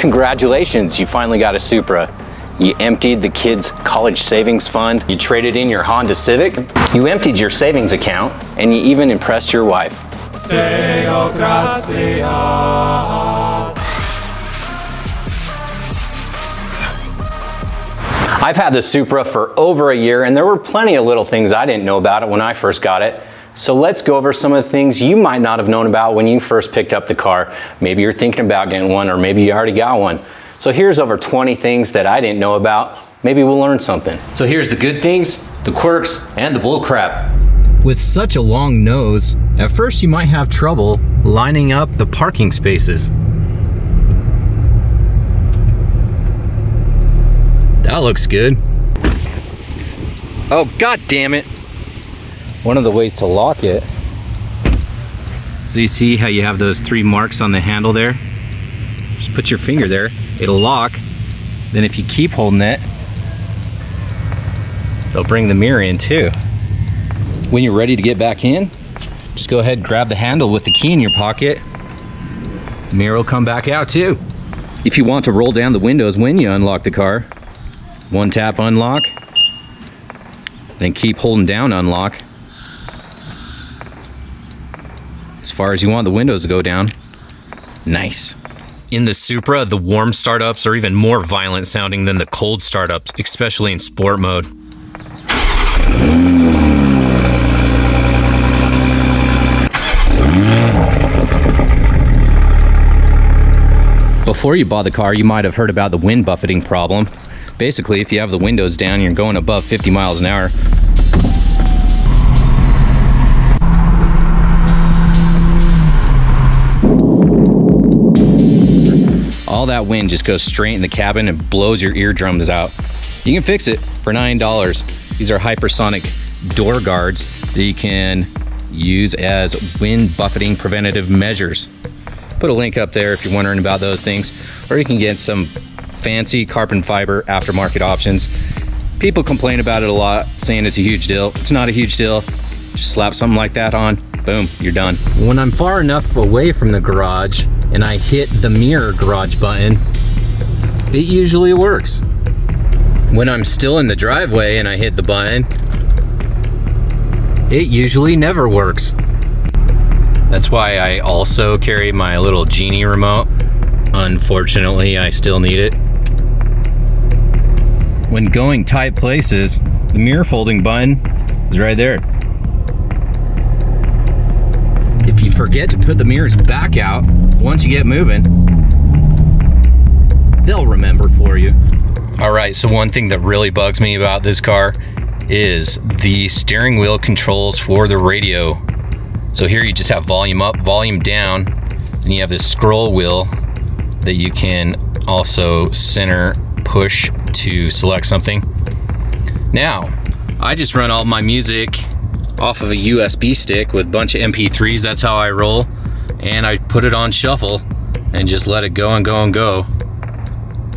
Congratulations, you finally got a Supra. You emptied the kids' college savings fund, you traded in your Honda Civic, you emptied your savings account, and you even impressed your wife. I've had the Supra for over a year, and there were plenty of little things I didn't know about it when I first got it. So let's go over some of the things you might not have known about when you first picked up the car. Maybe you're thinking about getting one, or maybe you already got one. So here's over 20 things that I didn't know about. Maybe we'll learn something. So here's the good things, the quirks, and the bull crap. With such a long nose, at first you might have trouble lining up the parking spaces. That looks good. Oh, god damn it. One of the ways to lock it. So you see how you have those 3 marks on the handle there? Just put your finger there, it'll lock. Then if you keep holding it, it'll bring the mirror in too. When you're ready to get back in, just go ahead and grab the handle with the key in your pocket. The mirror will come back out too. If you want to roll down the windows when you unlock the car, 1 tap unlock, then keep holding down unlock as far as you want the windows to go down. Nice. In the Supra, the warm startups are even more violent sounding than the cold startups, especially in sport mode. Before you bought the car, you might have heard about the wind buffeting problem. Basically, if you have the windows down and you're going above 50 miles an hour, all that wind just goes straight in the cabin and blows your eardrums out. You can fix it for $9. These are hypersonic door guards that you can use as wind buffeting preventative measures. Put a link up there if you're wondering about those things, or you can get some fancy carbon fiber aftermarket options. People complain about it a lot, saying it's a huge deal. It's not a huge deal. Just slap something like that on, boom, you're done. When I'm far enough away from the garage and I hit the mirror garage button, it usually works. When I'm still in the driveway and I hit the button, it usually never works. That's why I also carry my little Genie Remote. Unfortunately, I still need it. When going tight places, the mirror folding button is right there. If you forget to put the mirrors back out once you get moving, they'll remember for you. All right, so one thing that really bugs me about this car is the steering wheel controls for the radio. So here you just have volume up, volume down, and you have this scroll wheel that you can also center push to select something. Now, I just run all my music off of a USB stick with a bunch of MP3s. That's how I roll. And I put it on shuffle and just let it go and go and go.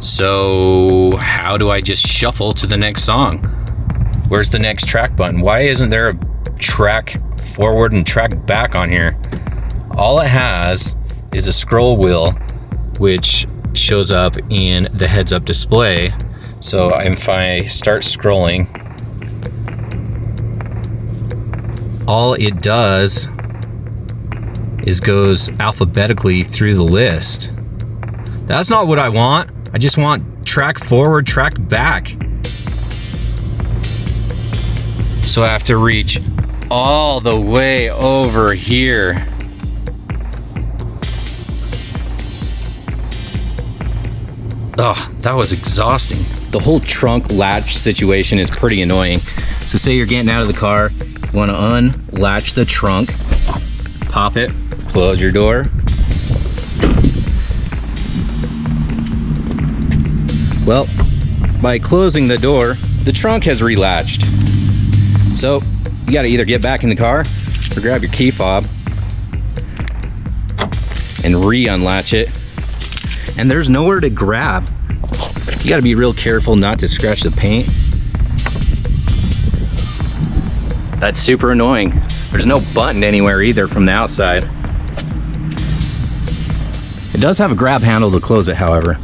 So how do I just shuffle to the next song? Where's the next track button? Why isn't there a track forward and track back on here? All it has is a scroll wheel, which shows up in the heads-up display. So if I start scrolling, all it does is goes alphabetically through the list. That's not what I want. I just want track forward, track back. So I have to reach all the way over here. Oh, that was exhausting. The whole trunk latch situation is pretty annoying. So say you're getting out of the car, you want to unlatch the trunk, pop it, close your door. Well, by closing the door, the trunk has relatched. So you got to either get back in the car or grab your key fob and re-unlatch it. And there's nowhere to grab. You got to be real careful not to scratch the paint. That's super annoying. There's no button anywhere either from the outside. It does have a grab handle to close it, however.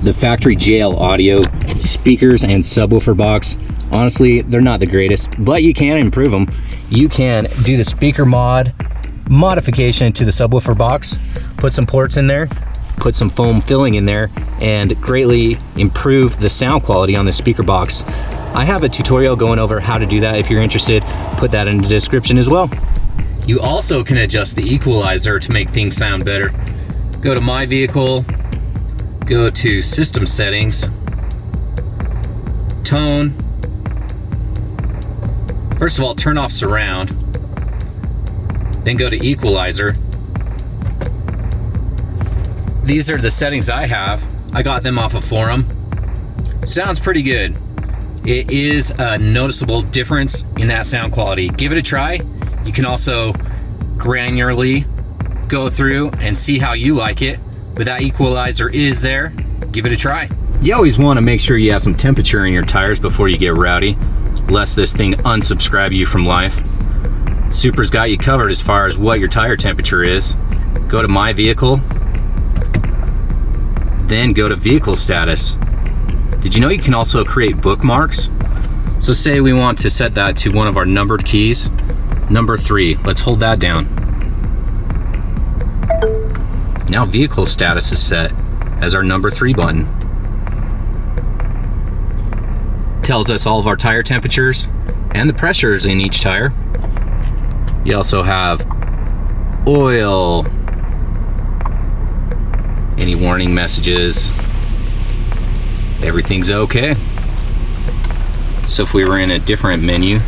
The factory jail audio speakers and subwoofer box, honestly, they're not the greatest, but you can improve them. You can do the speaker modification to the subwoofer box, put some ports in there, put some foam filling in there, and greatly improve the sound quality on the speaker box. I have a tutorial going over how to do that. If you're interested, put that in the description as well. You also can adjust the equalizer to make things sound better. Go to My Vehicle, go to System Settings, Tone. First of all, turn off Surround, then go to Equalizer. These are the settings I have. I got them off a forum. Sounds pretty good. It is a noticeable difference in that sound quality. Give it a try. You can also granularly go through and see how you like it, but that equalizer is there. Give it a try. You always want to make sure you have some temperature in your tires before you get rowdy, lest this thing unsubscribe you from life. Supra's got you covered as far as what your tire temperature is. Go to My Vehicle, then go to Vehicle Status. Did you know you can also create bookmarks? So say we want to set that to one of our numbered keys, number 3. Let's hold that down. Now Vehicle Status is set as our number 3 button. Tells us all of our tire temperatures and the pressures in each tire. You also have oil, any warning messages, everything's okay. So if we were in a different menu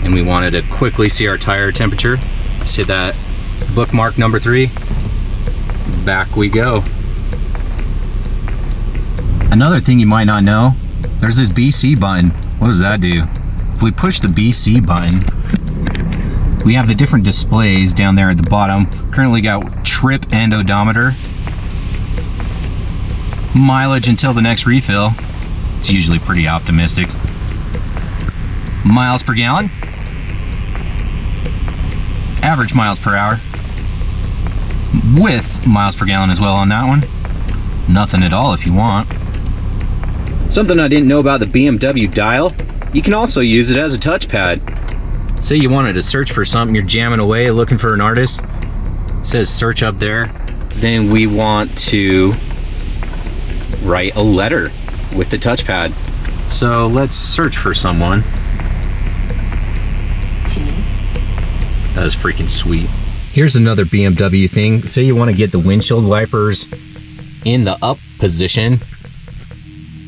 and we wanted to quickly see our tire temperature, just hit that bookmark number 3, back we go. Another thing you might not know, there's this BC button. What does that do? If we push the BC button, we have the different displays down there at the bottom. Currently got trip and odometer, mileage until the next refill. It's usually pretty optimistic. Miles per gallon, average miles per hour, with miles per gallon as well on that one. Nothing at all if you want. Something I didn't know about the BMW dial, you can also use it as a touchpad. Say you wanted to search for something, you're jamming away looking for an artist, it says search up there. Then we want to write a letter with the touchpad. So let's search for someone. That was freaking sweet. Here's another BMW thing. Say you want to get the windshield wipers in the up position.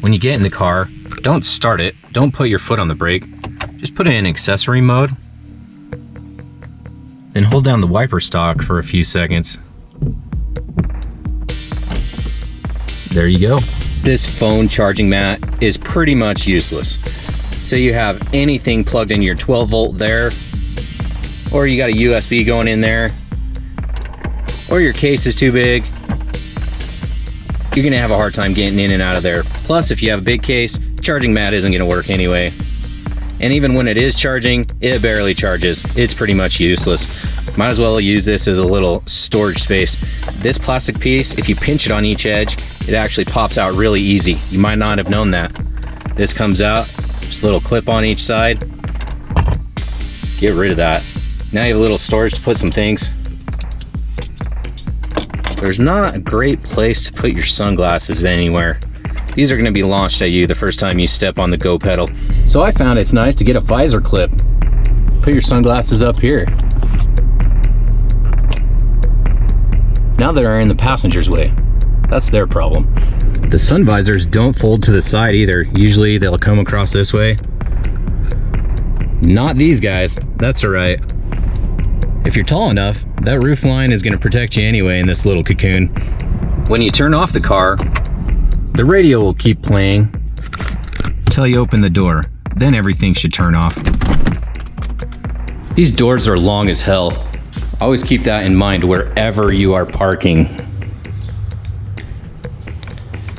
When you get in the car, don't start it. Don't put your foot on the brake. Just put it in accessory mode. Then hold down the wiper stalk for a few seconds. There you go. This phone charging mat is pretty much useless. Say you have anything plugged in your 12 volt there, or you got a USB going in there, or your case is too big, you're gonna have a hard time getting in and out of there. Plus, if you have a big case, charging mat isn't gonna work anyway. And even when it is charging, it barely charges. It's pretty much useless. Might as well use this as a little storage space. This plastic piece, if you pinch it on each edge, it actually pops out really easy. You might not have known that. This comes out, just a little clip on each side. Get rid of that. Now you have a little storage to put some things. There's not a great place to put your sunglasses anywhere. These are gonna be launched at you the first time you step on the go pedal. So I found it's nice to get a visor clip. Put your sunglasses up here. Now they're in the passenger's way. That's their problem. The sun visors don't fold to the side either. Usually they'll come across this way. Not these guys, that's all right. If you're tall enough, that roof line is gonna protect you anyway in this little cocoon. When you turn off the car, the radio will keep playing until you open the door. Then everything should turn off. These doors are long as hell. Always keep that in mind wherever you are parking.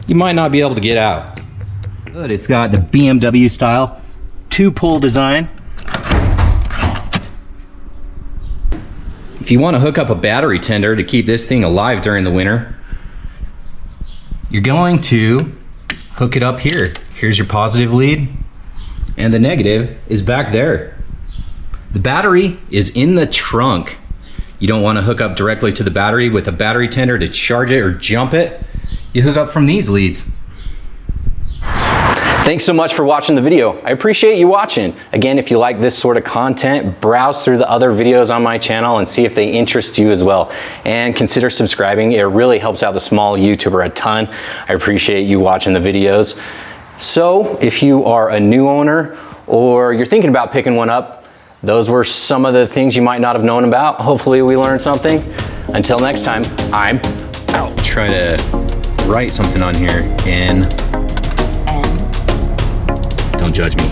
You might not be able to get out. Good, it's got the BMW style 2-pull design. If you want to hook up a battery tender to keep this thing alive during the winter, you're going to hook it up here. Here's your positive lead, and the negative is back there. The battery is in the trunk. You don't want to hook up directly to the battery with a battery tender to charge it or jump it. You hook up from these leads. Thanks so much for watching the video. I appreciate you watching. Again, if you like this sort of content, browse through the other videos on my channel and see if they interest you as well. And consider subscribing. It really helps out the small YouTuber a ton. I appreciate you watching the videos. So if you are a new owner or you're thinking about picking one up, those were some of the things you might not have known about. Hopefully we learned something. Until next time, I'm out. Try to write something on here and don't judge me.